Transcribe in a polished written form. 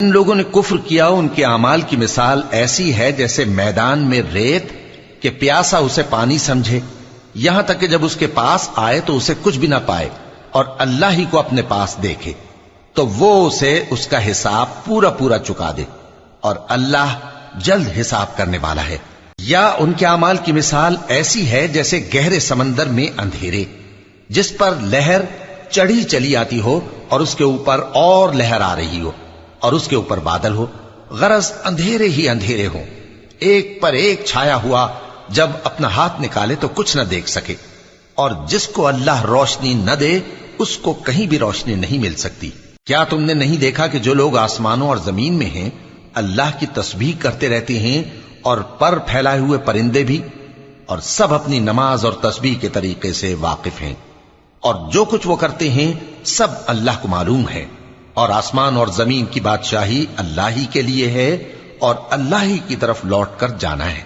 جن لوگوں نے کفر کیا ان کے اعمال کی مثال ایسی ہے جیسے میدان میں ریت کہ پیاسا اسے پانی سمجھے، یہاں تک کہ جب اس کے پاس آئے تو اسے کچھ بھی نہ پائے اور اللہ ہی کو اپنے پاس دیکھے تو وہ اسے اس کا حساب پورا پورا چکا دے، اور اللہ جلد حساب کرنے والا ہے۔ یا ان کے اعمال کی مثال ایسی ہے جیسے گہرے سمندر میں اندھیرے جس پر لہر چڑھی چلی آتی ہو اور اس کے اوپر اور لہر آ رہی ہو اور اس کے اوپر بادل ہو، غرض اندھیرے ہی اندھیرے ہوں، ایک پر ایک چھایا ہوا، جب اپنا ہاتھ نکالے تو کچھ نہ دیکھ سکے، اور جس کو اللہ روشنی نہ دے اس کو کہیں بھی روشنی نہیں مل سکتی۔ کیا تم نے نہیں دیکھا کہ جو لوگ آسمانوں اور زمین میں ہیں اللہ کی تسبیح کرتے رہتے ہیں، اور پر پھیلائے ہوئے پرندے بھی، اور سب اپنی نماز اور تسبیح کے طریقے سے واقف ہیں، اور جو کچھ وہ کرتے ہیں سب اللہ کو معلوم ہے، اور آسمان اور زمین کی بادشاہی اللہ ہی کے لیے ہے، اور اللہ ہی کی طرف لوٹ کر جانا ہے۔